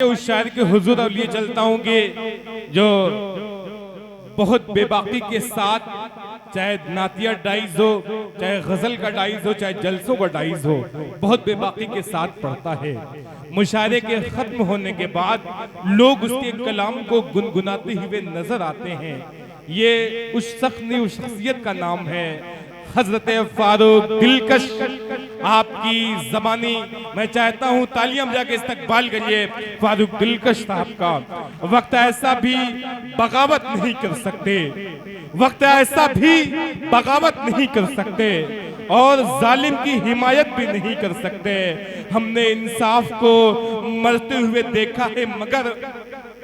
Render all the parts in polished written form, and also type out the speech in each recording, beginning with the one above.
उस शायर के हुजूर अब लिए चलता हूँ कि जो बहुत बेबाकी के साथ, चाहे नातिया डाइज हो, चाहे गजल का डाइज हो, चाहे जलसों का डाइज हो, बहुत बेबाकी के साथ पढ़ता है। मुशायरे के खत्म होने के बाद लोग उसके कलाम को गुनगुनाते हुए नजर आते हैं। ये उस शख्सियत का नाम है हजरत फारूक दिलकश। आपकी जबानी मैं चाहता हूं तालियां बजा के इस्तकबाल करिए फारूक दिलकश साहब का। वक्त ऐसा भी बगावत नहीं कर सकते, वक्त ऐसा भी बगावत नहीं कर सकते और जालिम की हिमायत भी नहीं कर सकते। हमने इंसाफ को मरते हुए देखा है मगर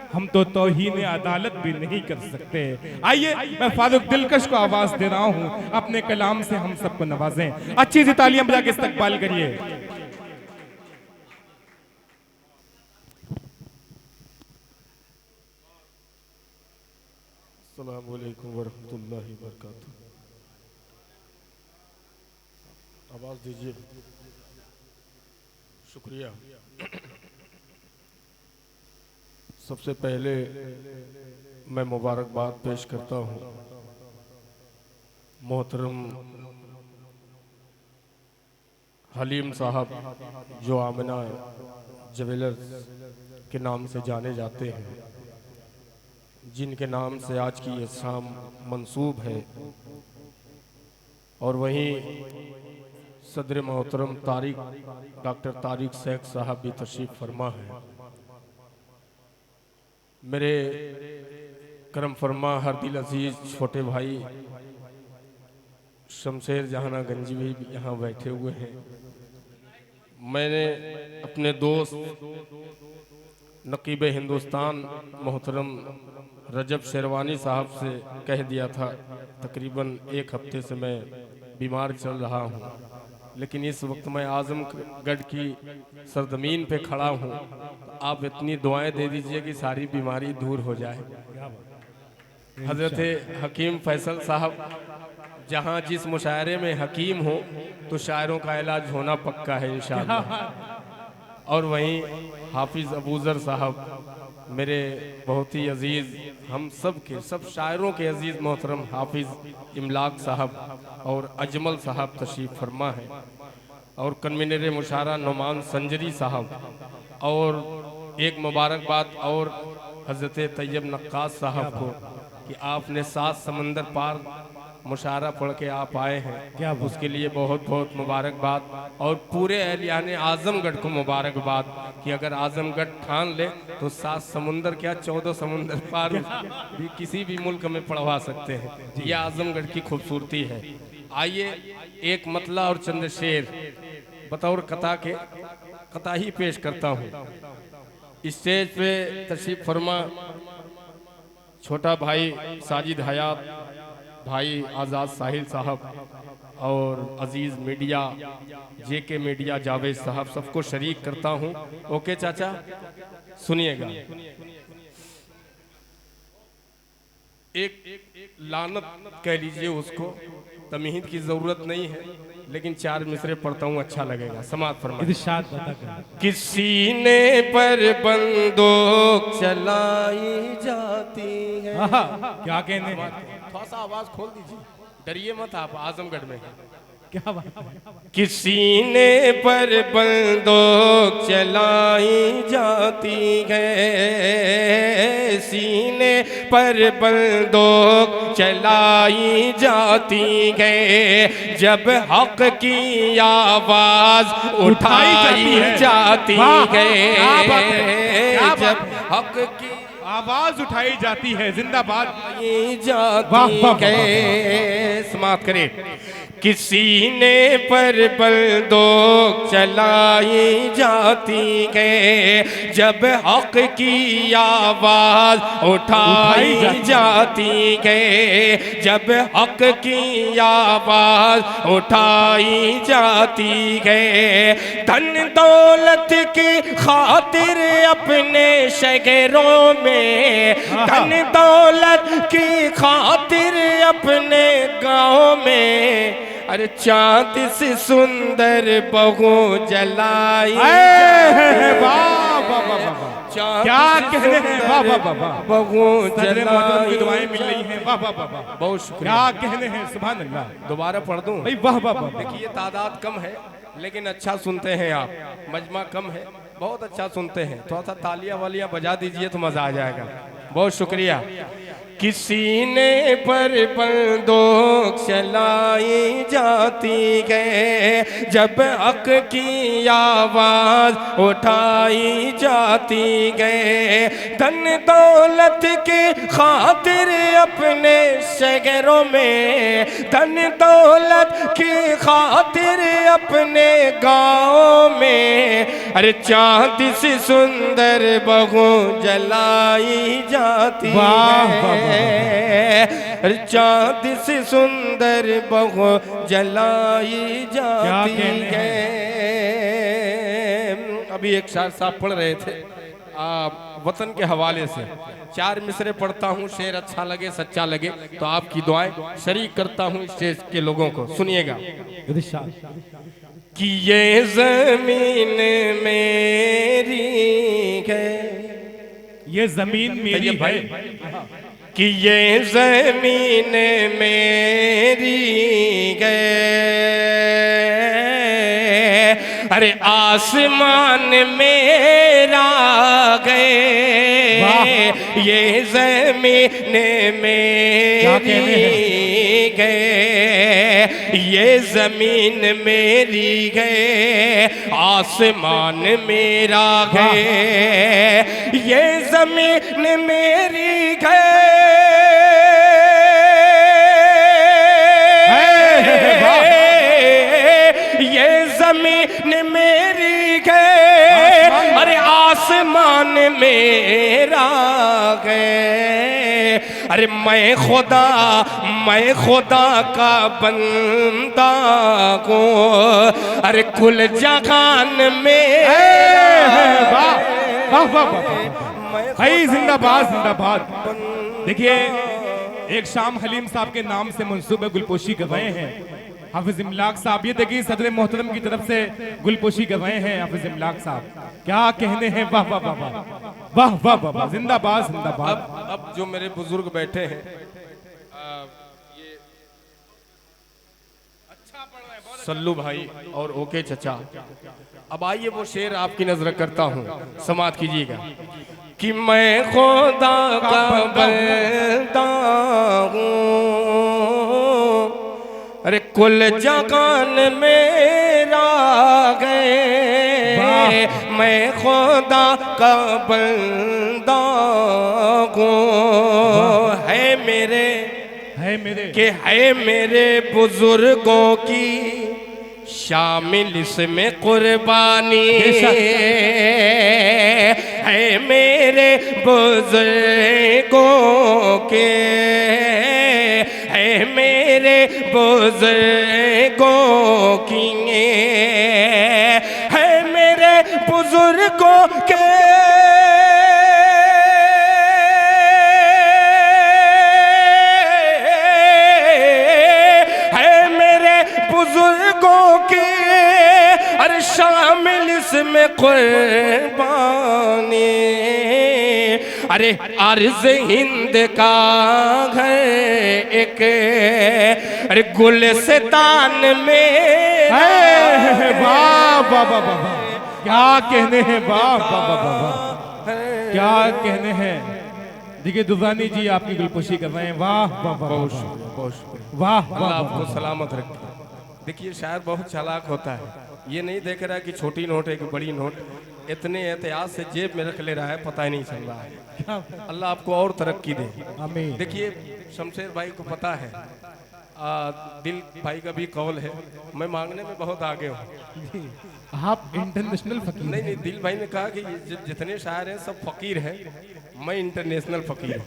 हम तो तौहीन अदालत भी नहीं कर सकते। आइए मैं फारूक दिलकश को आवाज दे रहा हूं, अपने कलाम से हम सबको नवाजें। अच्छी सी तालियां बजा के इस्तकबाल करिए। अस्सलामु अलैकुम वरहमतुल्लाहि वबरकातुहू। आवाज दीजिए। शुक्रिया। सबसे पहले मैं मुबारकबाद पेश करता हूँ मोहतरम हलीम साहब, जो आमिना ज्वेलर्स के नाम से जाने जाते हैं, जिनके नाम से आज की ये शाम मंसूब है। और वहीं सदर मोहतरम डॉक्टर तारिक शेख साहब भी तशरीफ़ फरमा है। मेरे करम फरमा हर दिल अजीज छोटे भाई शमशेर जहाना गंजी भी यहाँ बैठे हुए हैं। मैंने अपने दोस्त नकीब हिंदुस्तान मोहतरम रजब शेरवानी साहब से कह दिया था, तकरीबन एक हफ्ते से मैं बीमार चल रहा हूँ, लेकिन इस वक्त मैं आजमगढ़ की सरजमीन पे खड़ा हूँ। आप इतनी दुआएं दे दीजिए कि सारी बीमारी दूर हो जाए। हजरत हकीम फैसल साहब, जहाँ जिस मुशायरे में हकीम हो तो शायरों का इलाज होना पक्का है इंशाअल्लाह। और वहीं हाफिज अबूजर साहब, मेरे बहुत ही अजीज़, हम सब के सब शायरों के अजीज़ मोहतरम हाफिज इमलाक साहब और अजमल साहब तशरीफ़ फरमा है। और कन्वीनर मुशारा नुमान संजरी साहब। और एक मुबारकबाद और हज़रत तैयब नक्कास साहब को कि आपने 7 समंदर पार मुशारा पढ़ के आप आए हैं, उसके लिए बहुत बहुत मुबारकबाद। और पूरे अहलियाने आजमगढ़ को मुबारकबाद कि अगर आजमगढ़ ठान ले तो 7 समुंदर क्या 14 समुंदर पार भी किसी भी मुल्क में पढ़वा सकते हैं। यह आजमगढ़ की खूबसूरती है। आइए एक मतला और चंद शेर बतौर कता ही पेश करता हूँ। स्टेज पे तशरीफ फरमा छोटा भाई साजिद हयात, भाई आज़ाद साहिल साहब और अजीज़ मीडिया जेके मीडिया जावेद साहब, सबको शरीक करता हूँ। ओके चाचा, सुनिएगा। एक लानत कह लीजिए उसको, तमहीद की ज़रूरत नहीं है, लेकिन 4 मिसरे पढ़ता हूँ, अच्छा लगेगा। समात फरमाइए। किसी ने पर बंदूक चलाई जाती है। क्या कहने, थोड़ा सा आवाज खोल दीजिए, डरिए मत, आप आजमगढ़ में। क्या बात है। किसी ने पर बंदूक चलाई जाती है, सीने पर बंदूक चलाई जाती है, जब हक की आवाज उठाई जाती है, जब हक की आवाज उठाई जाती है, जिंदाबाद जाती है। समाप्त करें। किसी ने पर बंदूक चलाई जाती है, जब हक की आवाज उठाई जाती है, जब हक की आवाज उठाई जाती है। धन दौलत की खातिर अपने शहरों में, धन दौलत की खातिर अपने गाँव में, अरे चांद से सुंदर बहू जलाई, क्या कहने हैं, वाह वाह वाह वाह, बहू सदर मोहतरम की जलाई। दुआएं मिल रही हैं, वाह वाह वाह वाह, बहुत शुक्रिया। क्या कहने हैं, सुभान अल्लाह। दोबारा पढ़ दूं? भाई वाह वाह वाह, देखिए तादाद कम है लेकिन अच्छा सुनते हैं आप, मजमा कम है, बहुत अच्छा सुनते हैं। थोड़ा सा तालियां वालियां बजा दीजिए तो मजा आ जाएगा। बहुत शुक्रिया। किसी ने पर बंदूक चलाई जाती है, जब हक की आवाज उठाई जाती है, धन दौलत की खातिर अपने शहरों में, धन दौलत की खातिर अपने गाँव में, अरे चांद सी सुंदर बहू जलाई जाती है, अरे चांद से सुंदर बहू जलाई जाती है। अभी एक शायर साहब पढ़ रहे थे वतन के हवाले से, 4 मिसरे पढ़ता हूँ, शेर अच्छा लगे सच्चा लगे तो आपकी दुआएं शरीक करता हूँ स्टेज के लोगों को। सुनिएगा कि ये जमीन मेरी है, ये जमीन मेरी है, कि ये जमीन मेरी है, अरे आसमान मेरा गए, ये जमीन मेरी गए, ये जमीन मेरी है, आसमान मेरा है, ये जमीन मेरी है, ये जमीन मेरी है, अरे आसमान मेरा है, अरे मैं खुदा का बंदा हूँ, अरे कुल जहान में भाई जिंदाबाद जिंदाबाद। देखिए एक शाम हलीम साहब के नाम से मंसूबे गुलपोशी गवाए हैं हाफिज इमलाक साहब। ये देखिए सदर मोहतरम की तरफ से गुलपोशी गवाए हैं हाफिज इमलाक साहब। क्या कहने हैं, वाह वाह वाह वाह वाह वाह वाह वाह, जिंदाबाद जिंदाबाद। अब जो मेरे बुजुर्ग बैठे हैं सल्लू भाई और ओके चचा, अब आइए वो शेर आपकी नजर करता हूँ, समात कीजिएगा। कि मैं खुदा का बंदा हूँ, अरे कुल जहान मेरा गए, मैं खुदा का बंदा हूँ, है मेरे बुजुर्गों की शामिल इसमें कुर्बानी, है मेरे बुजुर्गों के, है मेरे बुजुर्गों की, है मेरे बुजुर्गों के, शामिल इसमें कुर्बानी, अरे अर्ज हिंद का घर एक, अरे गुलस्तान में, वाह वाह वाह वाह, क्या कहने हैं, वाह वाह वाह वाह, क्या कहने हैं। देखिए दुर्रानी जी आपकी गुलपोशी कर रहे हैं, वाह वाह वाह वाह वाह, आपको सलामत रखे। देखिए शायर बहुत चालाक होता है, ये नहीं देख रहा कि छोटी नोट है कि बड़ी नोट, इतने एहतियात से जेब में रख ले रहा है, पता ही नहीं चल रहा है। अल्लाह आपको और तरक्की दे, आमीन। देखिए शमशेर भाई को पता है, दिल भाई का भी कौल है, मैं मांगने में बहुत आगे हूँ। आप इंटरनेशनल फकीर नहीं, दिल भाई ने कहा कि जितने शायर हैं सब फकीर हैं, मैं इंटरनेशनल फकीर हूँ।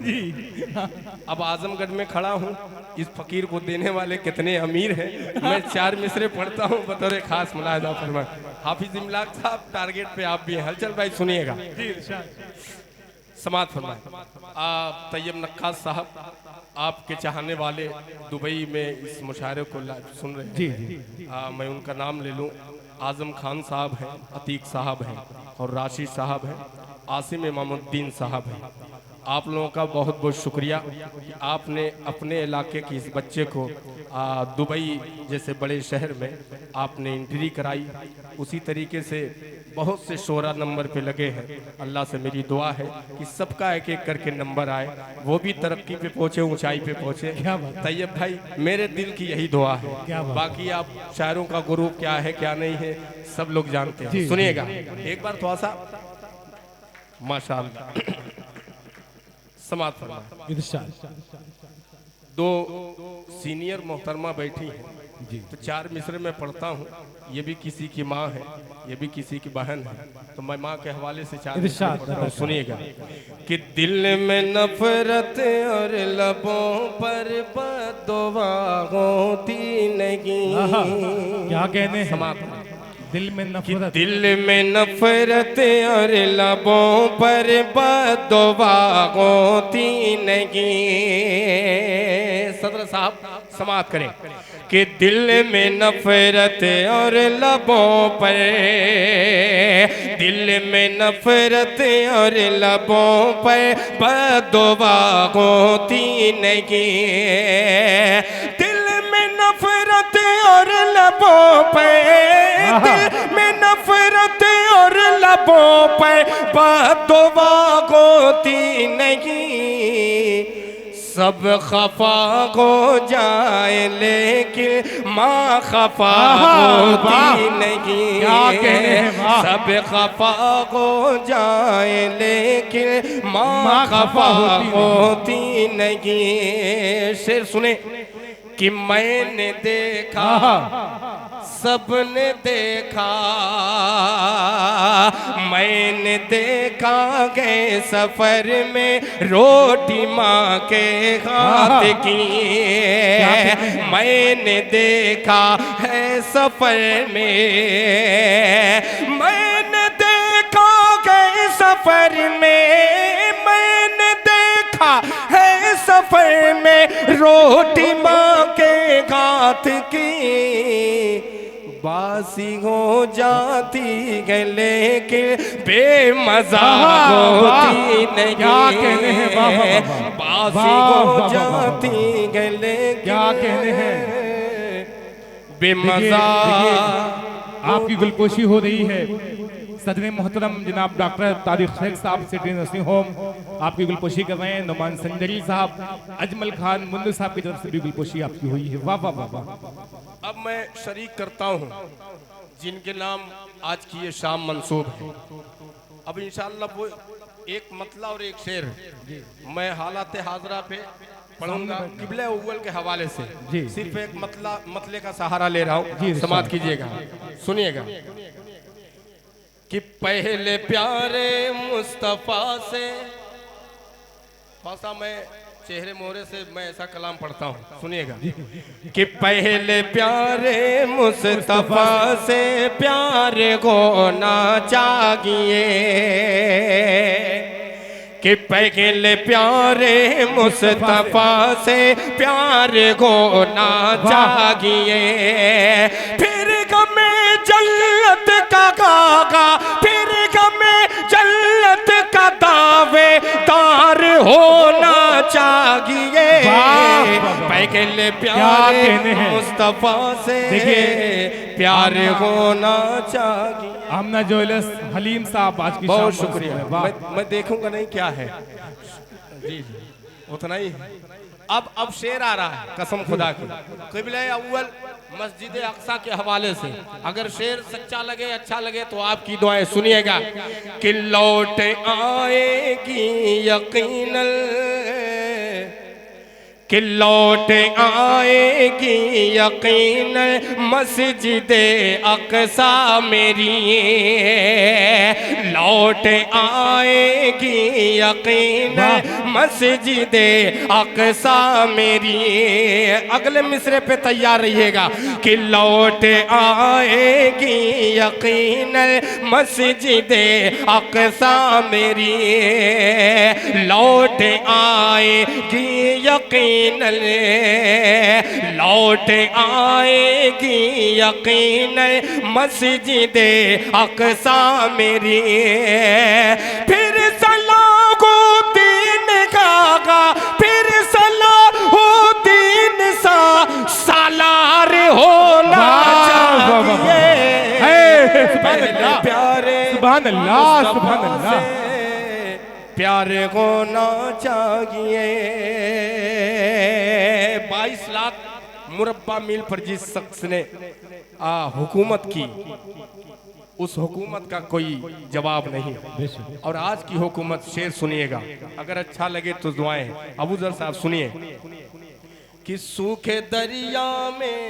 अब आजमगढ़ में खड़ा हूँ, इस फकीर को देने वाले कितने अमीर हैं। मैं 4 मिसरे पढ़ता हूँ बतौर खास मुलाहिजा फरमाएं। हाफिज इमलाक साहब टारगेट पे आप भी हैं। हलचल भाई सुनिएगा, समात फरमाएं। तैयब नक्कास साहब आपके चाहने वाले दुबई में इस मुशायरे को सुन रहे हैं। जी। मैं उनका नाम ले लूँ। आजम खान साहब हैं, अतीक साहब हैं और राशिद साहब हैं। आसिम इमामुद्दीन साहब हैं। आप लोगों का बहुत बहुत शुक्रिया कि आपने अपने इलाके की इस बच्चे को दुबई जैसे बड़े शहर में आपने एंट्री कराई। उसी तरीके से बहुत से शोरा नंबर पे लगे हैं। अल्लाह से मेरी दुआ है कि सबका एक एक करके नंबर आए, वो भी तरक्की पे पहुँचे, ऊंचाई पे पहुँचे। तैयब भाई, मेरे दिल की यही दुआ है। बाकी आप शायरों का ग्रुप क्या है क्या नहीं है सब लोग जानते हैं। सुनिएगा एक बार थोड़ा सा माशाअल्लाह समात फरमा। दो सीनियर मोहतरमा बैठी हैं तो 4 मिसरे में पढ़ता हूँ। ये भी किसी की माँ है, ये भी किसी की बहन है, तो मैं माँ के हवाले से 4 मिसरे पढ़ता हूँ। सुनिएगा कि दिल में नफरत और लबों पर बददुआ होती नहीं। क्या कहने समात दिल में नफरत, दिल में नफरत और लबों पर बददुआ होती नहीं। सदर साहब समाप्त करें कि दिल में नफरत और लबों पर, दिल में नफरत और लबों पर बददुआ होती नहीं। दिल में नफरत और लबों पर, दिल में नफरत और लबों पर बददुआ होती नहीं। सब खफा हो जाए लेकिन माँ खफा होती नहीं। सब खफा हो जाए लेकिन माँ खफा होती नहीं। शेर सुने कि मैंने देखा सबने देखा, मैंने देखा गए सफर में रोटी माँ के हाथ की। मैंने देखा है सफर में, मैंने देखा गए सफर में, मैंने देखा है सफर में रोटी माँ के हाथ की। बासी हो जाती है लेकिन बेमज़ा होती नहीं। क्या कहने हैं बासी हो जाती है लेकिन क्या कहने हैं बेमज़ा। आपकी गुलपोशी हो रही है। सदर मोहतरम जनाब डॉक्टर तारिक शेख साहब सिटी नर्सिंग होम आपकी गुलपोशी कर रहे हैं। नुमान संजरी साहब, अजमल खान मुन्नू साहब की तरफ से भी गुलपोशी आपकी हुई है। वाह वाह वाह वाह। अब मैं शरीक करता हूँ जिनके नाम आज की ये शाम मंसूब है। अब इंशाअल्लाह वो एक मतला और एक शेर मैं हालात हाजरा पे पढ़ूंगा किबले अव्वल के हवाले से। सिर्फ एक मतले का सहारा ले रहा हूँ, समाप्त कीजिएगा। सुनिएगा कि पहले प्यारे मुस्तफ़ा से, खासा मैं चेहरे मोहरे से मैं ऐसा कलाम पढ़ता हूँ। सुनिएगा कि पहले प्यारे मुस्तफ़ा से प्यार होना चाहिए, कि पहले प्यारे मुस्तफ़ा से प्यार होना चाहिए। फिर गमे जन्नत का गागा, फिर गमे जन्नत का दावेदार होना चाहिए। पहले प्यारे मुस्तफ़ा से प्यार होना चाहिए। आमना ज्वेलर्स हलीम साहब आज की बहुत शुक्रिया। मैं देखूंगा नहीं क्या है जी, उतना ही। अब शेर आ रहा है कसम खुदा की, क़िबले अव्वल मस्जिद अक्सा के हवाले से। अगर शेर सच्चा लगे अच्छा लगे तो आपकी दुआएं सुनिएगा कि लौट आएगी यकीनन, कि लौट आएगी यकीन मस्जिद अक्सा मेरी, लौट आएगी यकीन मस्जिद अक्सा मेरी। अगले मिसरे पे तैयार रहिएगा कि लौट आएगी यकीन मस्जिद अक्सा मेरी, लौट आएगी यकीन, लौट आएगी यकीन मस्जिद अक्सा मेरी। फिर सुभान अल्लाह, सुभान अल्लाह। प्यारे होना चाहिए। 22 लाख मुरब्बा मील पर जिस शख्स ने हुकूमत की, उस हुकूमत का कोई जवाब नहीं। और आज की हुकूमत शेर सुनिएगा, अगर अच्छा लगे तो दुआएं। अबूजर साहब सुनिए कि सूखे दरिया में,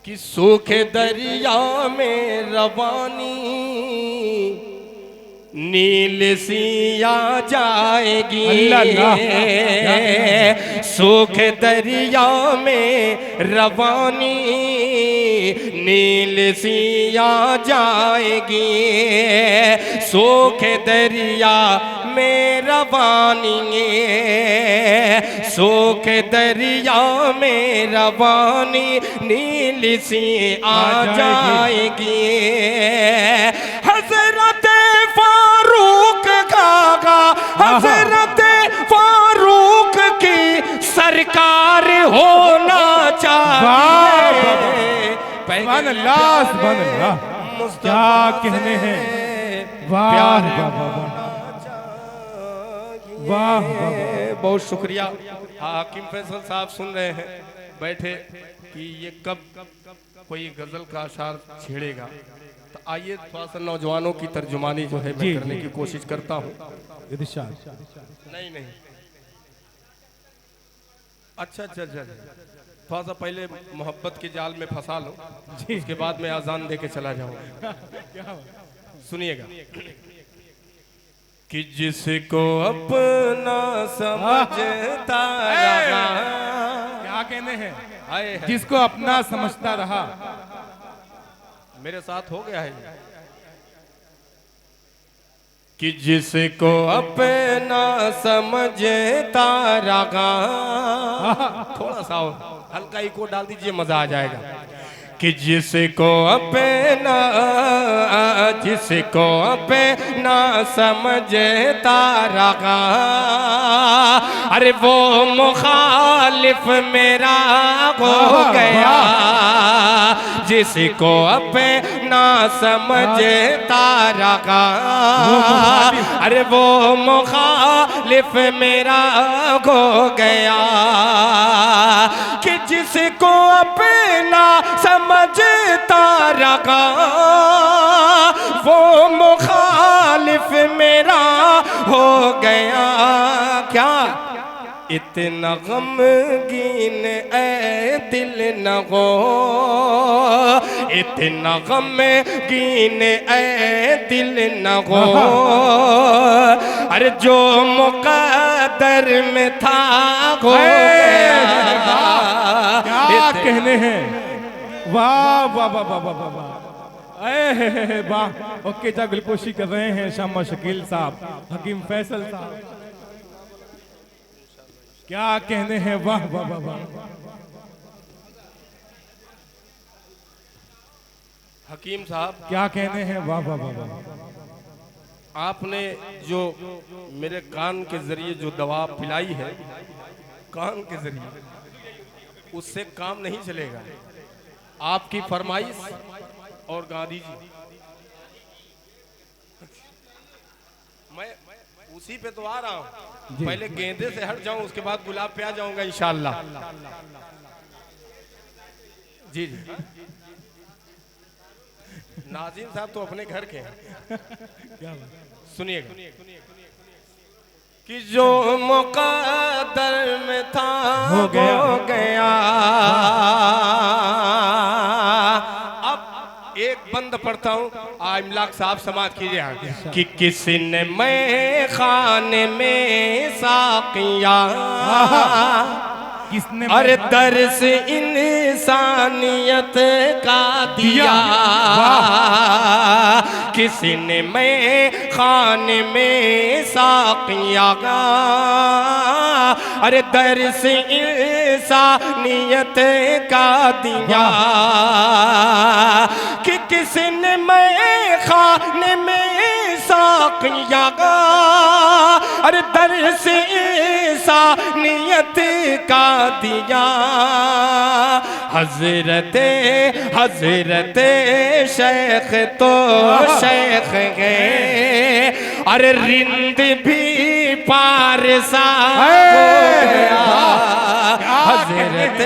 कि सूखे दरिया में रवानी नील सिया जाएगी। सूखे दरिया में रवानी नील सिया जाएगी। सूखे दरिया में रवानी, सूखे दरिया में रवानी नील सी आ जाएगी। हजरत फारूक खागा, हजरत फारूक की सरकार होना चाहिए। सुभान अल्लाह, सुभान अल्लाह, क्या कहने हैं। वाह वाह वाह, बहुत शुक्रिया। हाकिम फैसल साहब सुन रहे हैं बैठे कि ये कब कोई गजल का अशार छेड़ेगा, तो आइए थोड़ा सा नौजवानों की तर्जुमानी जो है मैं करने की कोशिश करता हूँ। नहीं, अच्छा, थोड़ा सा पहले मोहब्बत के जाल में फंसा लो, उसके बाद मैं आजान दे के चला जाऊंगा। सुनिएगा कि जिसको अपना समझता रहा, क्या कहने हैं, जिसको अपना समझता रहा। मेरे साथ हो गया है कि जिसको अपना समझता रहा, थोड़ा सा हल्का इको डाल दीजिए, मजा आ जाएगा। कि जिसको अपना, जिसको अपना समझता रहा, अरे वो मुखालिफ मेरा हो गया। जिसको अपना समझता रहा, अरे वो मुखालिफ मेरा हो गया। कि जिसको अपना समझता रहा, वो मुखालिफ मेरा हो गया। क्या इतना गमगीन ए दिल न हो, इतना गमगीन ए दिल न हो। अरे जो मुक़द्दर में था हो गया। क्या कहने हैं। वाह वाह वाह वाह वाह वाह वाह। ओके जा गुलपोशी कर रहे हैं शामा शकील साहब, हकीम फैसल साहब, क्या कहने हैं। वाह वाह वाह वाह। हकीम साहब क्या कहने हैं। वाह वाह वाह वाह। आपने जो मेरे कान के जरिए जो दवा पिलाई है, कान के जरिए, उससे काम नहीं चलेगा। आपकी फरमाइश और गांधी जी, मैं उसी पे तो आ रहा हूँ। पहले गेंदे से हट जाऊं, उसके बाद गुलाब पे आ जाऊंगा इंशाअल्लाह। जी जी, नाज़िम साहब तो अपने घर के हैं। सुनिएगा कि जो मुक़द्दर में था हो गया। अब एक बंद पढ़ता हूँ, इमलाक साहब समाप्त कीजिए। कि किसने मैं खाने में साकिया, किसने अरे दर्स इंसानियत का दिया। किसी ने मैं खाने में साकिया, अरे दर्स इंसानियत का दिया। कि किसी ने मैं खाने में साकिया, अरे दर्स इंसानियत का दिया। हजरत शेख तो शेख है, अरे रिंद भी पारसा हो गया। हजरत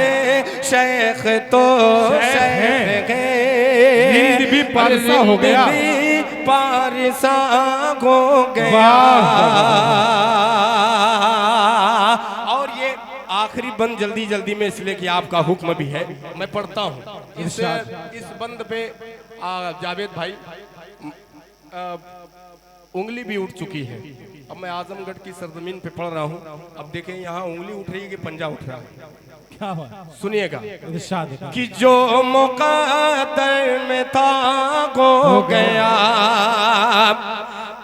शेख तो शेख है, रिंद भी पारसा हो गया, पारसा हो गया। और ये आखिरी बंद जल्दी जल्दी में इसलिए कि आपका हुक्म भी है, मैं पढ़ता हूँ। इस बंद पे जावेद भाई उंगली भी उठ चुकी है। अब मैं आजमगढ़ की सरजमीन पे पढ़ रहा हूँ। अब देखें यहाँ उंगली उठ रही है कि पंजा उठ रहा है। क्या बात, सुनिएगा इरशाद कि जो मुक़द्दर में था हो गया,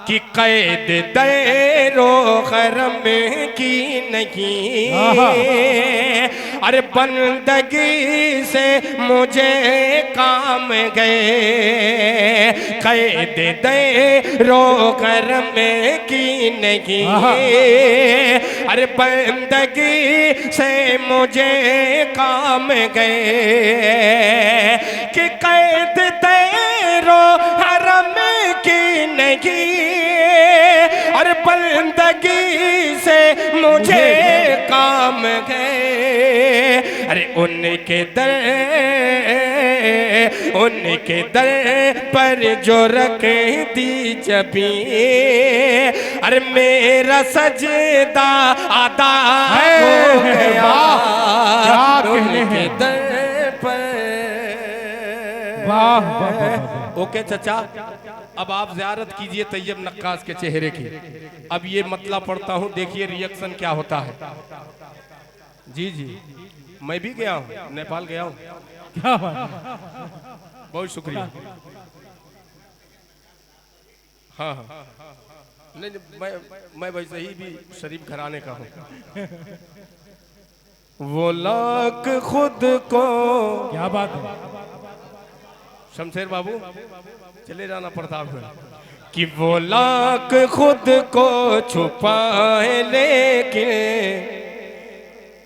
कि कैद दैरो गरम की नहीं। अरे बंदगी से मुझे काम गए, कैद दैरो गरम की नहीं। अरे बंदगी से मुझे काम गए, कि कैद दैरो हरम की नहीं। और बंदगी से मुझे काम गए, अरे उनके दर पर जो रख दी जबी, अरे मेरा सजदा अदा हो गया। उनके दर पर। ओके चचा, अब आप ज़ियारत कीजिए तैयब नक्काश के चेहरे की। अब ये मतला पढ़ता हूँ, देखिए रिएक्शन क्या होता है। जी जी, मैं भी गया हूँ, नेपाल गया हूँ। क्या बात, बहुत शुक्रिया। हाँ हाँ, नहीं मैं वैसे ही भी शरीफ घराने का हूँ। वो लाख खुद को, क्या बात है शमशेर बाबू, चले जाना प्रताप है कि वो लाख खुद को छुपाए लेकिन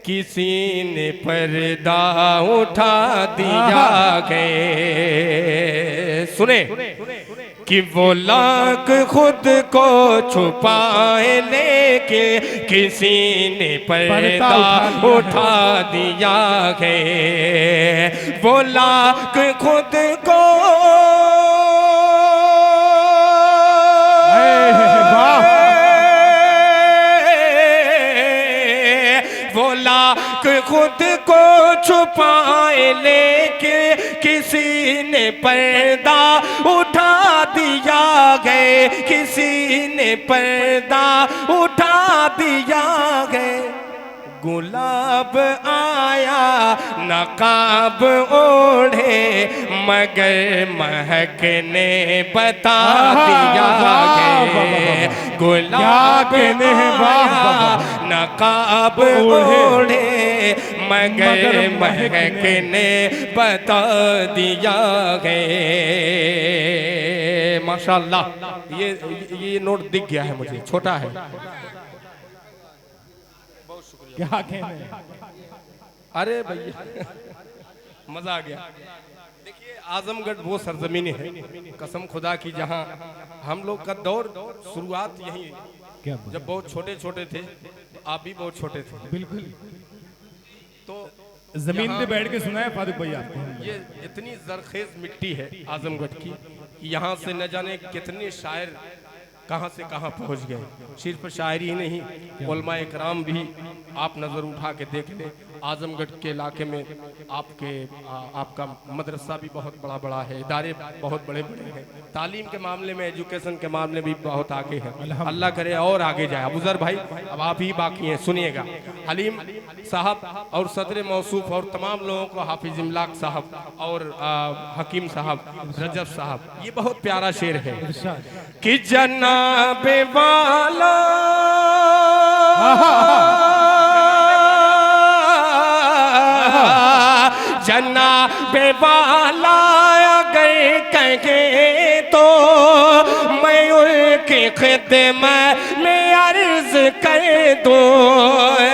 किसी ने पर्दा उठा दिया गए। सुने कि वो लाख खुद को छुपाए लेकिन किसी ने पर्दा उठा दिया गए। वो लाख खुद को खुद को छुपाए लेके किसी ने पर्दा उठा दिया गए, किसी ने पर्दा उठा दिया गए। गुलाब आया नकाब ओढ़े मगर महकने बता दिया गए। गुलाब आया नकाब ओढ़े मगर महकने बता दिया गए। माशाल्लाह, ये नोट दिख गया है मुझे, छोटा है। क्या कहने, अरे भैया मजा आ गया। देखिए आजमगढ़ वो सरजमीन है कसम खुदा की जहां हम लोग का दौर शुरुआत यही, जब बहुत छोटे छोटे थे, आप भी बहुत छोटे थे। बिल्कुल, तो जमीन पे बैठ के सुना है फारूक भैया आपको। ये इतनी जरखेज मिट्टी है आजमगढ़ की, यहाँ से न जाने कितने शायर कहाँ से कहाँ पहुँच गए। सिर्फ शायरी ही नहीं, उलमा इकराम भी आप नज़र उठा के देख लें। आजमगढ़ के इलाके में आपका मदरसा भी बहुत बड़ा बड़ा है, इदारे बहुत बड़े बड़े हैं। तालीम के मामले में, एजुकेशन के मामले में भी बहुत आगे है। अल्लाह करे और आगे जाए। अबूजर भाई अब आप ही बाकी हैं, सुनिएगा। हलीम साहब और सदर मौसूफ और तमाम लोगों को, हाफिज इमलाक साहब और हकीम साहब, रजब साहब, ये बहुत प्यारा शेर है कि जनाबे वाला जनाबे वाला अगर कहे तो मैं उनकी खिदमत में अर्ज कर दूं।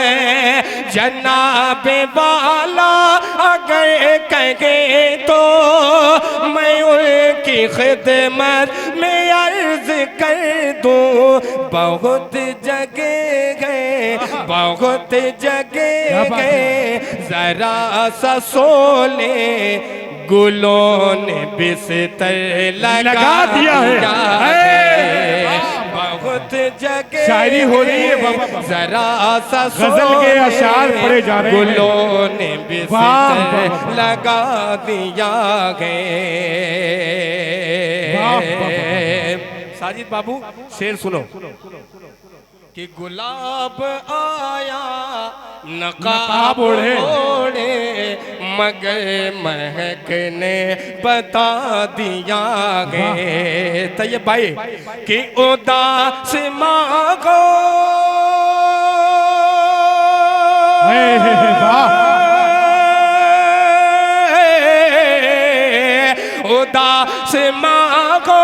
जनाबे वाला अगर कहे तो मैं उनकी खिदमत में अर्ज कर दूं। बहुत जगह गए, बहुत जगह गए, जरा सा सोले गुलों ने बिस्तर लगा दिया है। बहुत जगह शायरी हो रही है बाबा, जरा सा गजल के अशार पढ़े जा रहे हैं। गुलों ने बिस्तर लगा दिया है। साजिद बाबू शेर सुनो कि गुलाब आया नकाब ओढ़े मगर महकने बता दिया गे। तैयब भाई कि उदास मांगो उदास मांगो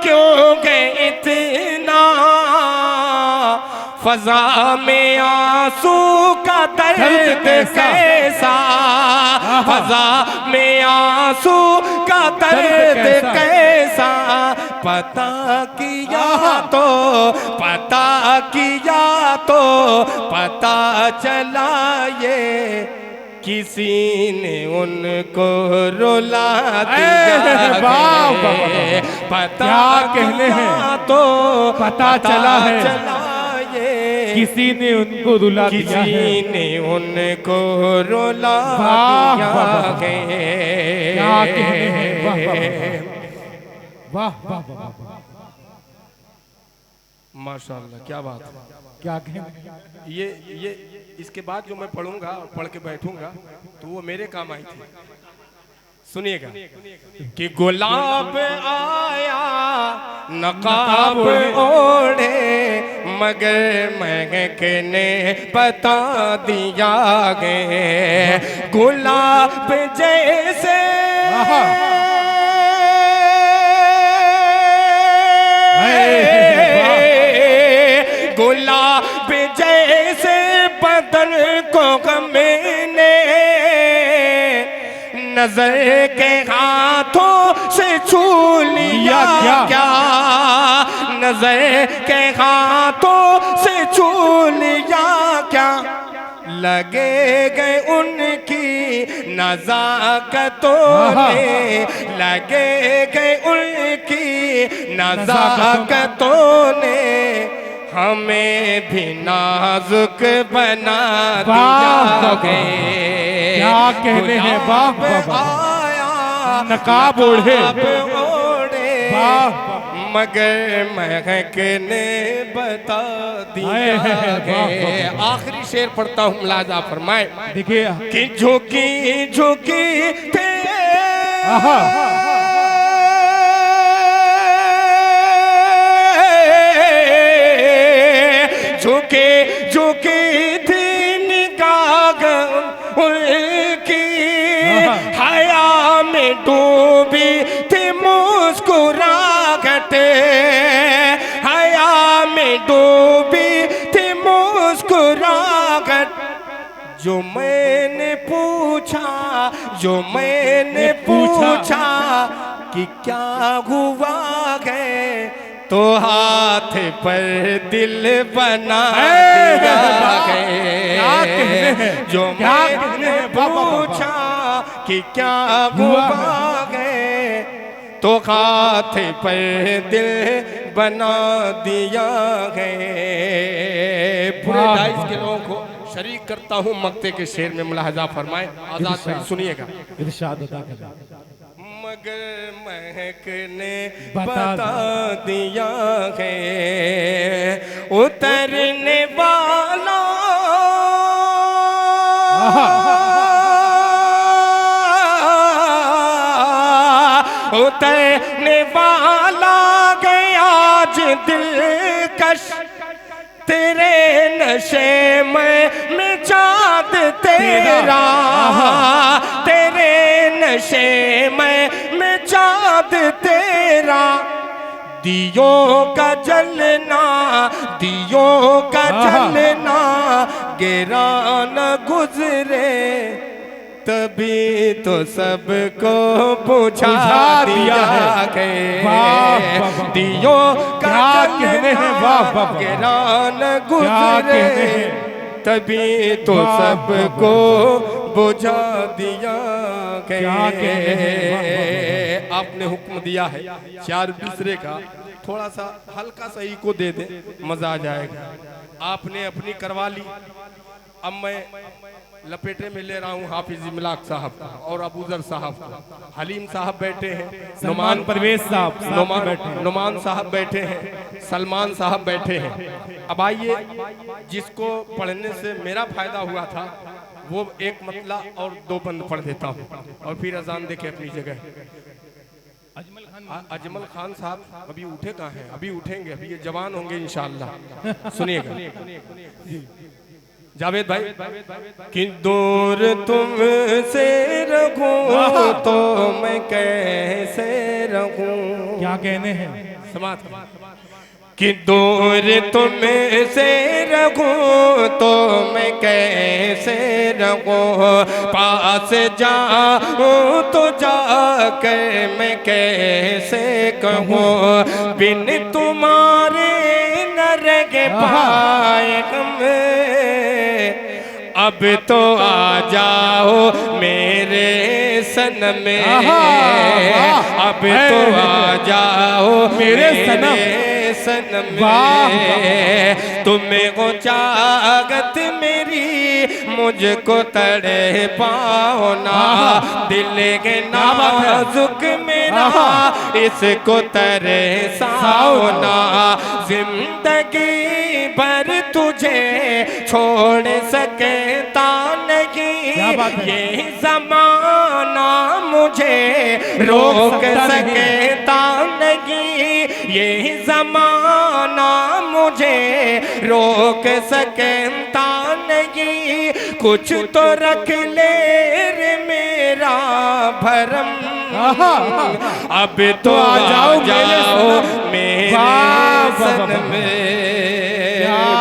क्यों गए इतना फजा में आंसू का दर्द कैसा, फजा में आंसू का दर्द कैसा, पता किया तो पता किया तो पता चला ये किसी ने उनको रुला दिया। पता कहने हैं तो पता चला है किसी ने उनको रुला दिया है, किसी ने उनको रुला दिया है। क्या कहने हैं, वाह वाह वाह वाह, माशाअल्लाह क्या बात है। क्या कहने ये इसके बाद जो मैं पढ़ूंगा और पढ़ के बैठूंगा तो वो मेरे काम आई थी। सुनिएगा कि गुलाब आया नकाब ओढ़े मगर महकने बता दिया गे। गुलाब जैसे गुलाब जैसे बदन को गमने नजर के हाथों से छू लिया क्या, नजर के हाथों से छू लिया क्या, लगे गए उनकी नज़ाकतों ने, लगे गए उनकी नज़ाकतों ने हमें भी नाजुक बना दिया गए। क्या कहने हैं, वाह आया नकाब ओढ़े मगर महकने बता दिया गए। आखिरी शेर पढ़ता हूँ, मुलाजा फरमाए। देखिए कि झुकी झुकी थे झुके झुकी थी निगाह उनकी, हया में डूबी थी मुस्कुराहट, हया में डूबी थी मुस्कुराहट। जो मैंने पूछा, जो मैंने पूछा कि क्या हुआ है, तो हाथ पर दिल बना दिया है। जो मैंने पूछा कि क्या हुआ है, तो हाथ पर दिल बना दिया है। पूरे 22 के लोगों को शरीक करता हूँ मक्ते के शेर में, मुलाहजा फरमाए। आजाद सुनिएगा। इरशाद अदा करें। मगर महकने बता दिया है उतरने वाला, उतरने वाला गया आज दिलकश, तेरे नशे में चाँद तेरा, तेरे नशे में चाँद तेरा, दियों का जलना, दियों का जलना गिरा न गुजरे तभी तो सबको बुझा दिया है। दियो क्या कहने हैं, वाह वाह, गिरा न गुजरे तभी तो सबको बुझा दिया है। आपने हुक्म दिया है चार दूसरे का, थोड़ा सा हल्का सा ही को दे दे, मजा आ जाएगा। आपने अपनी करवा ली, अब मैं लपेटे में ले रहा हूँ हाफिज इमलाक साहब और अबूजर साहब। हलीम साहब बैठे हैं, नुमान परवेज साहब, नुमान साहब बैठे हैं, सलमान साहब बैठे हैं। अब आइए, जिसको पढ़ने से मेरा फायदा हुआ था वो एक मतला और दो बंद पढ़ देता हूँ और फिर अजान देके अपनी जगह। अजमल खान साहब अभी उठे कहाँ हैं? अभी उठेंगे, अभी ये जवान होंगे इंशाअल्लाह। सुनिएगा जावेद भाई। कि दूर तुमसे रहूं तो मैं कैसे रहूं। क्या कहने हैं, समात। कि दूर तुमसे रहूं तो मैं कैसे रहूं, पास जाऊं तो जाकर मैं कैसे कहूं, बिन तुम्हारे न रह पाए हम। अब तो आ जाओ मेरे सनम में, अब तो आ जाओ मेरे सनम में। तुम्हें को चाहत मेरी मुझको तड़े पाओ ना, दिल के नाजुक मेरा इसको तरे साओ ना। जिंदगी भर तुझे छोड़ सकता नहीं, ये ज़माना मुझे रोक सकता नहीं, ये ज़माना मुझे रोक सकता नहीं। कुछ तो रख ले रे मेरा भरम, अब तो आ जाओ मेरे सनम में।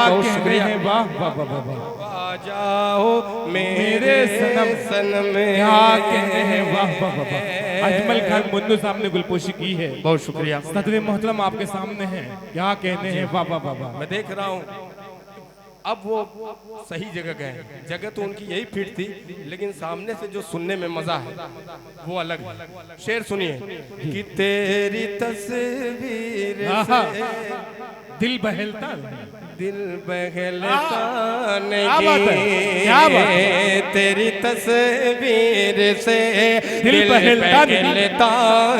बहुत शुक्रिया, वाह वाह वाह वाह। आ जाओ मेरे सनम में। क्या कहने हैं, वाह वाह वाह। अजमल खान मुन्नू साहब ने गुलपोशी की है, बहुत शुक्रिया। सदर मोहतरम आपके सामने हैं, क्या कहने हैं, वाह वाह वाह वाह। मैं देख रहा हूँ अब वो सही जगह गए। जगह तो उनकी यही फिट थी, लेकिन सामने से जो सुनने में मजा है वो अलग है। शेर सुनिए। कि तेरी तस्वीर से दिल बहलता, दिल बहलता नहीं, तेरी तस्वीर से दिल बहलता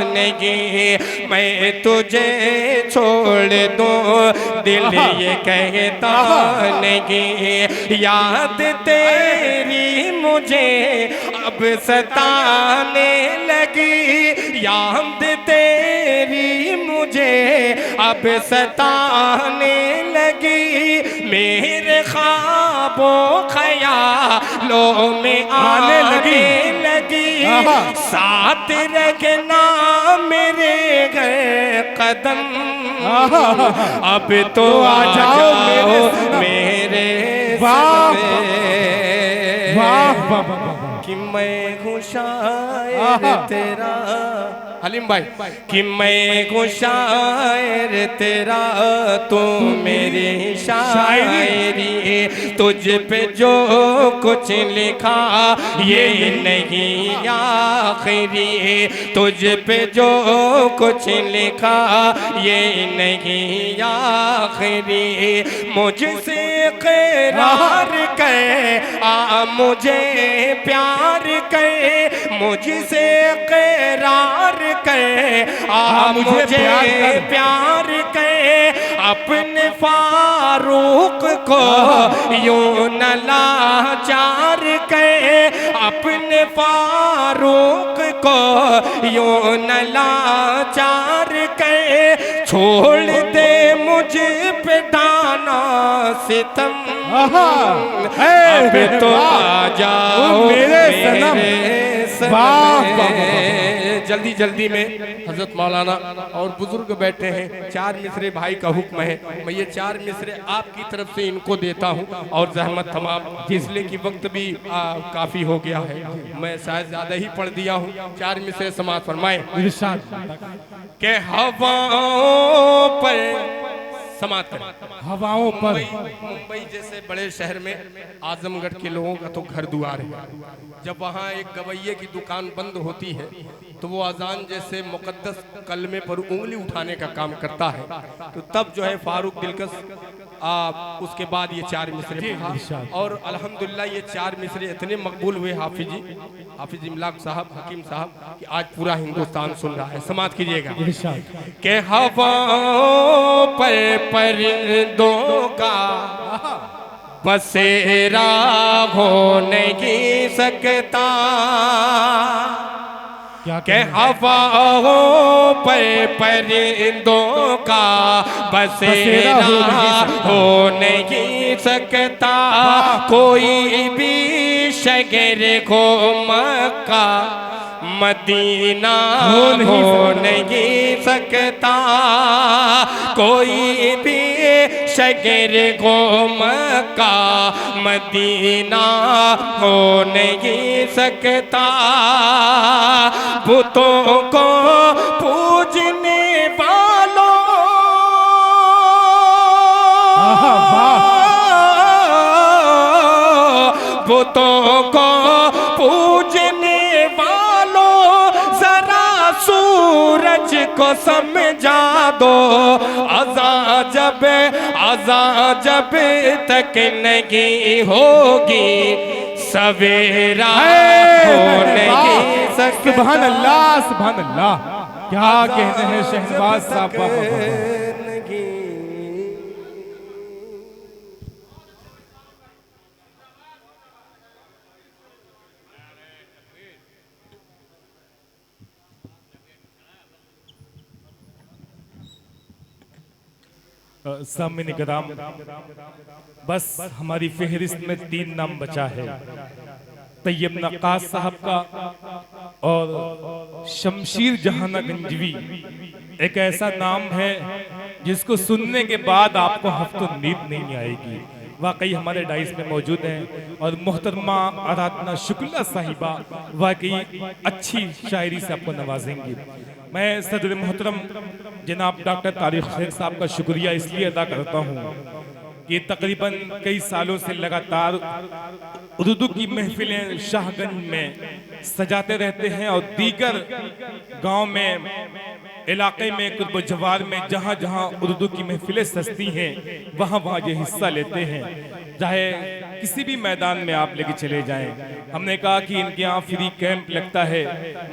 नहीं। मैं तुझे छोड़ दूं दिल ये कहता नहीं, याद तेरी मुझे अब सताने लगी, याद तेरी मुझे अब सताने लगी। मेरे ख्वाबों ख्यालों में आने लगी, साथ रखना मेरे घर कदम, अब तो आ जाओ मेरे साथ। कि मैं हूँ शायर तेरा, हलीम भाई। कि मैं हूँ शायर तेरा, तू मेरी शायरी, तुझ पे जो कुछ लिखा ये नहीं आखिरी, तुझ पे जो कुछ लिखा ये नहीं आखिरी। मुझसे करार कर आ मुझे प्यार कर, मुझसे करार कर आ मुझे प्यार कर। अपने फारूक को यूं न लाचार कर, अपने फारूक को यूं न लाचार कर। छोड़ दे मुझ पे दाना सितम, अब तो आ जाओ मेरे सनम। जल्दी जल्दी में हजरत मौलाना और बुजुर्ग बैठे हैं, 4 मिसरे भाई का हुक्म है, मैं ये 4 मिसरे आपकी तरफ से इनको देता हूँ और जहमत तमाम, इसलिए कि वक्त भी काफ़ी हो गया है, मैं शायद ज़्यादा ही पढ़ दिया हूँ। 4 मिसरे समाज फरमाए के हवाओं पर समात करें। हवाओं पर मुंबई जैसे बड़े शहर में आजमगढ़ के लोगों का तो घर द्वार है, जब वहाँ एक गवैये की दुकान बंद होती है तो वो अजान जैसे मुकद्दस कलमे पर उंगली उठाने का काम करता है, तो तब जो है फारूक दिलकश उसके बाद ये 4 मिसरे पढ़ा और अल्हम्दुलिल्लाह ये 4 मिसरे इतने मकबूल हुए हाफिज इमलाक साहब, हकीम साहब, कि आज पूरा हिंदुस्तान सुन रहा है। समात कीजिएगा के हवाओं पर परिंदों का बसेरा हो नहीं सकता, के हवाओं पर परिंदों का बसेरा हो नहीं सकता, कोई भी शगर को मक्का मदीना हो नहीं सकता, कोई भी शगर को मक्का मदीना हो नहीं सकता, बुतों को पूजने वालों बुतों को पूजने वालों जरा सूरज को समझा दो, अज़ां जब तक नहीं होगी सवेरा हो नहीं सकता। सुभान अल्लाह, सुभान अल्लाह, क्या कहते हैं शहनवाज साहब। सामने कराम, बस हमारी फहरिस्त में 3 नाम बचा है, तैयब नक्कास साहब का और शमशीर जहाना गंजवी। एक ऐसा नाम है जिसको सुनने के बाद आपको हफ्तों नींद नहीं आएगी। वाकई हमारे डाइस में मौजूद हैं और मोहतरमा आराधना शुक्ला साहिबा वाकई अच्छी शायरी से आपको नवाजेंगी। मैं सदर मोहतरम जनाब डॉक्टर तारिक शेख साहब का शुक्रिया इसलिए अदा करता हूँ कि तकरीबन कई सालों से लगातार उर्दू की महफिलें शाहगंज में सजाते रहते हैं और दीगर गांव में, इलाके में, कुतुब जवार में जहाँ जहाँ उर्दू की महफिलें सजती हैं वहाँ वहाँ ये हिस्सा लेते हैं। चाहे किसी भी मैदान में आप लेके चले जाएं। हमने कहा कि इनके यहाँ फ्री कैंप लगता है,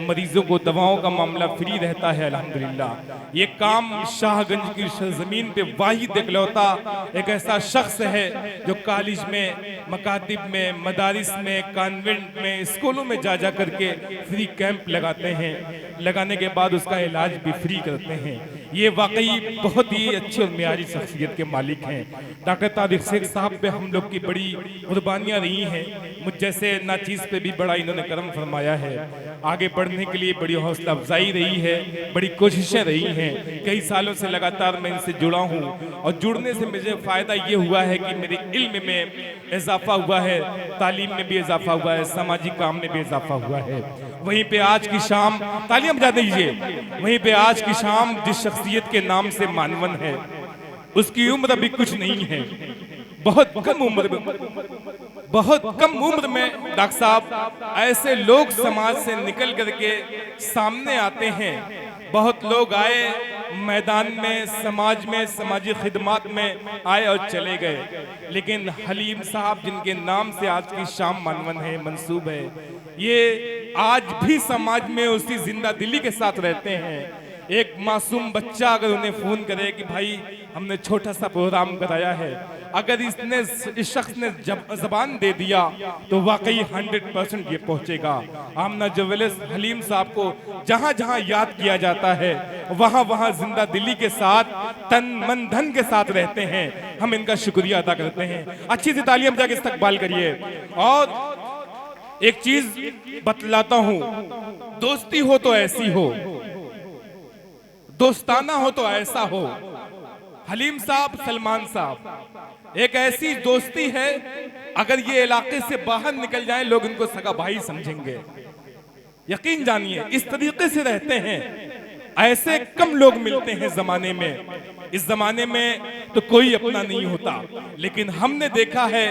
मरीजों को दवाओं का मामला फ्री रहता है। अल्हम्दुलिल्लाह ये काम शाहगंज की सरजमीन पे वाहिद इकलौता एक ऐसा शख्स है जो कॉलेज में, मकातिब में, मदारिस में, कॉन्वेंट में, स्कूलों में जा जा करके फ्री कैंप लगाते हैं। लगाने के बाद उसका इलाज भी फ्री करते हैं। ये वाकई बहुत ही अच्छी और मियारी शख्सियत के मालिक हैं। डॉक्टर तारिक शेख साहब पे हम लोग की बड़ी कुर्बानियाँ रही हैं। मुझ जैसे नाचीज़ पे भी बड़ा इन्होंने करम फरमाया है। आगे बढ़ने के लिए बड़ी हौसला अफजाई रही है, बड़ी कोशिशें रही हैं। कई सालों से लगातार मैं इनसे जुड़ा हूँ और जुड़ने से मुझे फ़ायदा ये हुआ है कि मेरे इल्म में इजाफा हुआ है, तालीम में भी इजाफा हुआ है, सामाजिक काम में भी इजाफा हुआ है। वहीं पे आज की शाम, तालियां बजा दीजिए, वहीं पे आज की शाम जिस शख्सियत के नाम से मानवन है उसकी उम्र अभी कुछ नहीं है, बहुत कम उम्र में डॉक्टर साहब ऐसे लोग समाज से निकल करके सामने आते हैं। बहुत लोग आए मैदान में, समाज में, समाजी खिदमत में आए और चले गए, लेकिन हलीम साहब जिनके नाम से आज की शाम मानवन है, मंसूब है, ये आज भी समाज में उसी जिंदा दिली के साथ रहते हैं। एक मासूम बच्चा अगर उन्हें फोन करे कि भाई हमने छोटा सा प्रोग्राम कराया है अगर इस शख्स ने जबान दे दिया तो वाकई 100% ये पहुंचेगा। आमना जुवेलिस हलीम साहब को जहां जहां याद किया जाता है वहां वहां जिंदा दिली के साथ तन मन धन के साथ रहते हैं। हम इनका शुक्रिया अदा करते हैं। अच्छी सी तालियां बजा के इस्तकबाल करिए। और एक चीज बतलाता हूं, दोस्ती हो तो ऐसी हो, दोस्ताना हो तो ऐसा हो। हलीम साहब, सलमान साहब, एक ऐसी दोस्ती है अगर ये इलाके से बाहर निकल जाएं लोग इनको सगा भाई समझेंगे। यकीन जानिए इस तरीके से रहते हैं। ऐसे कम लोग मिलते हैं जमाने में। इस जमाने में तो कोई अपना नहीं होता, लेकिन हमने देखा है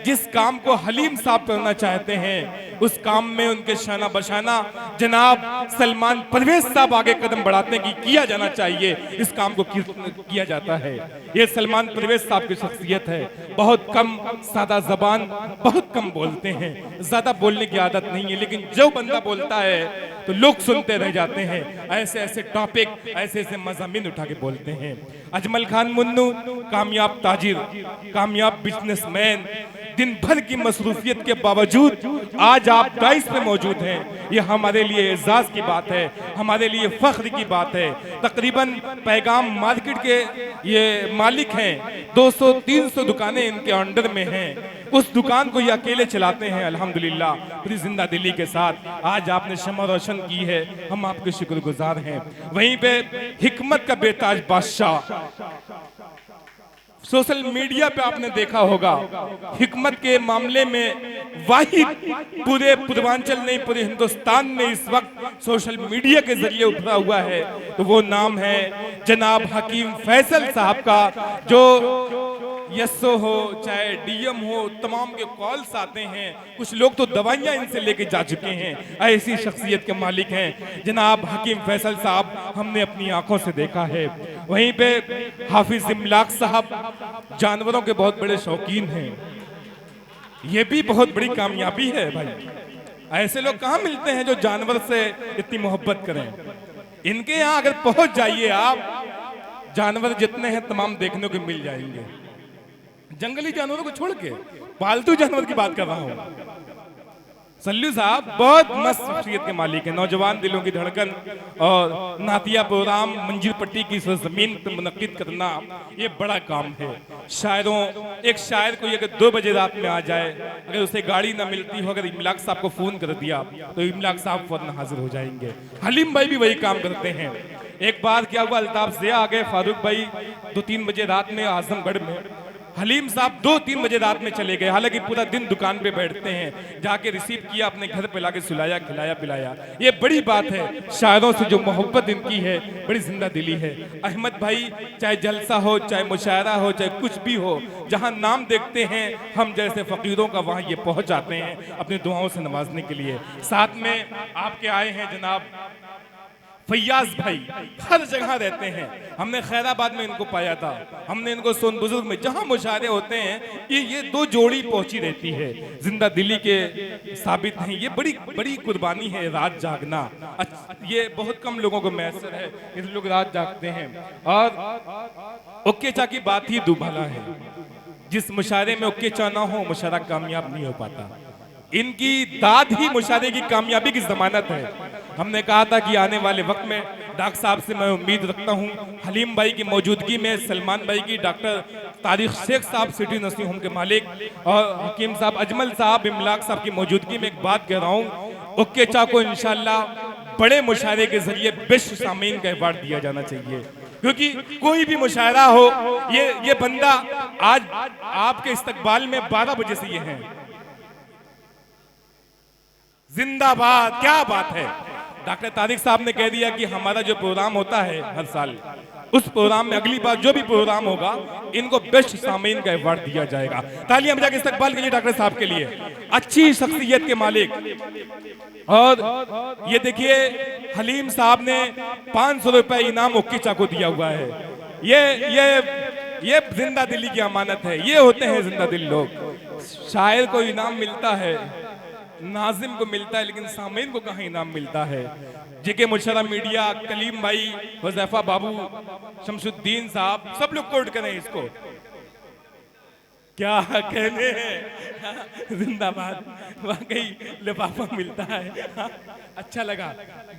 जिस काम को हलीम साहब करना चाहते हैं उस काम में उनके शाना बशाना जनाब सलमान परवेज साहब आगे कदम बढ़ाते हैं कि किया जाना चाहिए। इस काम को किया जाता है। ये सलमान परवेज साहब की शख्सियत है। बहुत कम सादा जबान, बहुत कम बोलते हैं, ज्यादा बोलने की आदत नहीं है, लेकिन जो बंदा बोलता है तो लोग सुनते रह जाते हैं। ऐसे ऐसे टॉपिक, ऐसे ऐसे मज़ामीन उठा के बोलते हैं। अजमल खान मुन्नू कामयाब ताजिर, कामयाब बिजनेसमैन, दिन भर की मसरूफियत के बावजूद आज आप डाइस पे मौजूद हैं। ये हमारे लिए एजाज की बात है, हमारे लिए फख्र की बात है। तकरीबन पैगाम मार्केट के ये मालिक हैं, 200-300 दुकानें इनके अंडर में हैं। उस दुकान को ये अकेले चलाते हैं अल्हम्दुलिल्लाह पूरी जिंदा दिली के साथ। आज आपने शमा रोशन की है, हम आपके शुक्रगुजार हैं। वहीं पे हिकमत का बेताज बादशाह, सोशल मीडिया पे आपने देखा होगा हिकमत के मामले में वाहिद पूरे पूर्वांचल नहीं पूरे हिंदुस्तान में इस वक्त सोशल मीडिया के जरिए उभरा हुआ है, तो वो नाम है जनाब हकीम फैसल साहब का। जो यस्सो हो चाहे डीएम हो, तमाम के कॉल्स आते हैं। कुछ लोग तो दवाइयां इनसे लेके जा चुके हैं। ऐसी शख्सियत के मालिक हैं जनाब हकीम फैसल साहब, हमने अपनी आंखों से देखा है। वहीं पे हाफिज इमलाक साहब जानवरों के बहुत बड़े शौकीन हैं। ये भी बहुत बड़ी कामयाबी है भाई। ऐसे लोग कहाँ मिलते हैं जो जानवर से इतनी मोहब्बत करें। इनके यहाँ अगर पहुंच जाइए आप, जानवर जितने हैं तमाम देखने को मिल जाएंगे। जंगली जानवरों को छोड़ के पालतू जानवर की बात कर रहा हूं। सल्लू साहब बहुत मस्त शख्सियत के मालिक हैं। नौजवान दिलों की धड़कन और नातिया प्रोग्राम मंजिल पट्टी की जमीन पर मुनक्किद करना ये बड़ा काम है। शायरों, एक शायर को अगर 2 बजे रात में आ जाए, अगर उसे गाड़ी ना मिलती हो, अगर इमलाक साहब को फोन कर दिया तो इमलाक साहब फौरन हाजिर हो जाएंगे। हलीम भाई भी वही काम करते हैं। एक बार क्या हुआ, अल्ताफ ज़िया आ गए, फारूक भाई 2-3 बजे रात में आजमगढ़ में, हलीम साहब 2-3 बजे रात में चले गए। हालांकि पूरा दिन दुकान पे बैठते हैं, जाके रिसीव किया, अपने घर पे लाके सुलाया, खिलाया, पिलाया। ये बड़ी बात है। शायरों से जो मोहब्बत इनकी है बड़ी जिंदा दिली है। अहमद भाई, चाहे जलसा हो, चाहे मुशायरा हो, चाहे कुछ भी हो, जहां नाम देखते हैं हम जैसे फकीरों का, वहां ये पहुंच जाते हैं अपनी दुआओं से नवाजने के लिए। साथ में आपके आए हैं जनाब फैयाज भाई, हर जगह रहते हैं। हमने खैराबाद में इनको पाया था, हमने इनको सोन बुजुर्ग में, जहां मुशायरे होते हैं ये 2 जोड़ी पहुंची रहती है। जिंदा दिली के साबित हैं। ये बड़ी बड़ी कुर्बानी है रात जागना। ये बहुत कम लोगों को मैसर है, ये लोग रात जागते हैं। और ओके चा की बात ही दुबाला है। जिस मुशायरे में ओके चा ना हो, मुशायरा कामयाब नहीं हो पाता। इनकी दाद ही मुशायरे की कामयाबी की जमानत है। हमने कहा था कि आने वाले वक्त में डॉक्टर साहब से मैं उम्मीद रखता हूं, हलीम भाई की मौजूदगी में, सलमान भाई की, डॉक्टर तारिक शेख साहब सिटी नर्सिंग होम के मालिक, और हकीम साहब, अजमल साहब, इमलाक साहब की मौजूदगी में एक बात कह रहा हूं, ओके चा को इंशाल्लाह बड़े मुशायरे के जरिए बेस्ट सामीन का अवार्ड दिया जाना चाहिए। क्योंकि कोई भी मुशायरा हो, ये बंदा आज आपके इस्तकबाल में 12 बजे से ये हैं। जिंदाबाद, क्या बात है। डॉक्टर तारिक साहब ने कह दिया कि हमारा जो प्रोग्राम होता है हर साल, उस प्रोग्राम में अगली बार जो भी प्रोग्राम होगा इनको बेस्ट सामीन का अवार्ड दिया जाएगा। तालियां बजा के इस्तकबाल के लिए डॉक्टर साहब के लिए, अच्छी शख्सियत के मालिक। और ये देखिए हलीम साहब ने 500 रुपए इनाम ओकीचा को दिया हुआ है। ये जिंदा दिली की अमानत है। ये होते हैं जिंदा दिल लोग। शायर को इनाम मिलता है, नाजिम को मिलता है, लेकिन सामीन को कहाँ इनाम मिलता है। जेके मुशर्रा मीडिया, कलीम भाई, हुज़ैफा बाबू, शमसुद्दीन साहब, सब लोग कोट करें इसको। क्या कहने हैं, जिंदाबाद। वाकई लिफाफा मिलता है, अच्छा लगा।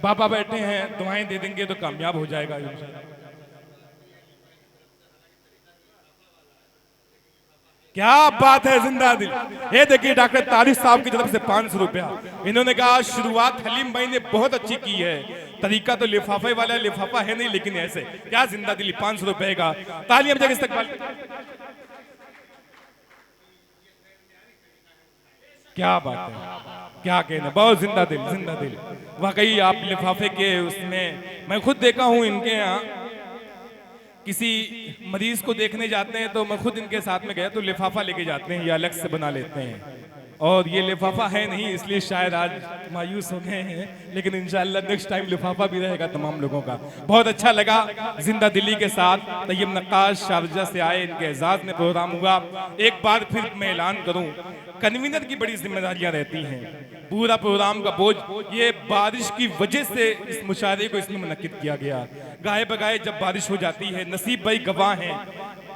बाबा बैठे हैं, दुआएं दे देंगे तो कामयाब हो जाएगा इंशाल्लाह। क्या बात है, जिंदा दिल। ये देखिए डॉक्टर तारिक साहब की तरफ से 500 रुपया। इन्होंने कहा शुरुआत हलीम भाई ने बहुत अच्छी की है, तरीका तो लिफाफे वाला है, लिफाफा है नहीं लेकिन ऐसे। क्या जिंदा दिली, 500 रुपए का तालियां बजा के इस्तकबाल। क्या बात है, क्या कहना, बहुत जिंदा दिल, जिंदा दिल। वाकई आप लिफाफे के उसमें, मैं खुद देखा हूं इनके यहाँ, किसी मरीज को देखने जाते हैं तो मैं खुद इनके साथ में गया तो लिफाफा लेके जाते हैं या अलग से बना लेते हैं, और ये लिफाफा है नहीं इसलिए शायद आज मायूस हो गए हैं, लेकिन इंशाल्लाह नेक्स्ट टाइम लिफाफा भी रहेगा तमाम लोगों का। बहुत अच्छा लगा जिंदा दिली के साथ। तैयब नक्काश शारजा से आए, इनके एजाज में प्रोग्राम हुआ। एक बार फिर मैं ऐलान करूं, कन्वीनर की बड़ी जिम्मेदारियां रहती हैं, पूरा प्रोग्राम का बोझ, ये बारिश की वजह से इस मुशायरे को इसमें मुनक्किद किया गया। गाए बगाए जब बारिश हो जाती है, नसीब भाई गवाह हैं,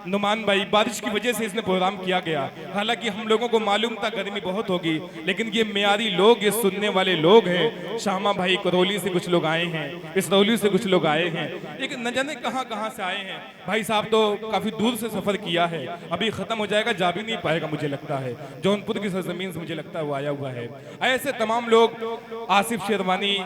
नुमान भाई, बारिश की वजह से इसने प्रोग्राम किया गया। हालांकि हम लोगों को मालूम था गर्मी बहुत होगी, लेकिन ये मियारी लोग, ये सुनने वाले लोग हैं। शामा भाई करौली से कुछ लोग आए हैं, इसरौली से कुछ लोग आए हैं, लेकिन न जाने कहाँ कहाँ से आए हैं। भाई साहब तो काफी दूर से सफर किया है, अभी खत्म हो जाएगा, जा भी नहीं पाएगा मुझे लगता है। जौनपुर की सरजमीन से मुझे लगता है वो आया हुआ है। ऐसे तमाम लोग, आसिफ शेरवानी,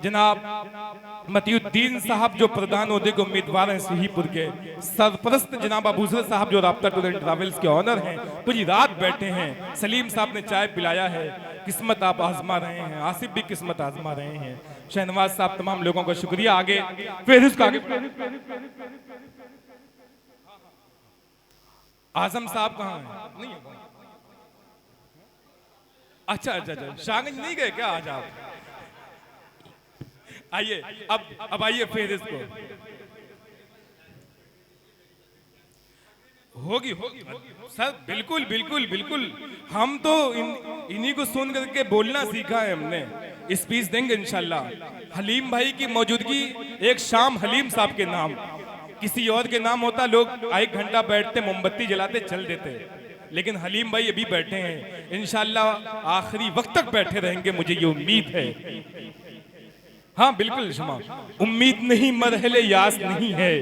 जनाब मतीउद्दीन साहब जो प्रधान ओहदे के उम्मीदवार हैं सीहीपुर के, सरपरस्त जनाब अबूजर साहब जो राब्ता टूर एंड ट्रैवल्स के ऑनर हैं, पूरी रात बैठे हैं। सलीम साहब ने चाय पिलाया है, किस्मत आप आजमा रहे हैं, आसिफ भी किस्मत आजमा रहे हैं। शहनवाज साहब, तमाम लोगों का शुक्रिया। आगे फिर उसका आगे आजम साहब कहाँ हैं? नहीं है। अच्छा अच्छा अच्छा, शाहगंज नहीं गए क्या आज आप? आइए अब आइए फिर इसको होगी होगी सर, बिल्कुल बिल्कुल बिल्कुल। हम तो इन्हीं को सुन करके बोलना सीखा है हमने। स्पीच देंगे इंशाल्लाह। हलीम भाई की मौजूदगी, एक शाम हलीम साहब के नाम, किसी और के नाम होता लोग 1 घंटा बैठते, मोमबत्ती जलाते, चल देते, लेकिन हलीम भाई अभी बैठे हैं, इंशाल्लाह आखिरी वक्त तक बैठे रहेंगे, मुझे ये उम्मीद है। हाँ बिल्कुल शमा, उम्मीद नहीं मरहले यास नहीं है,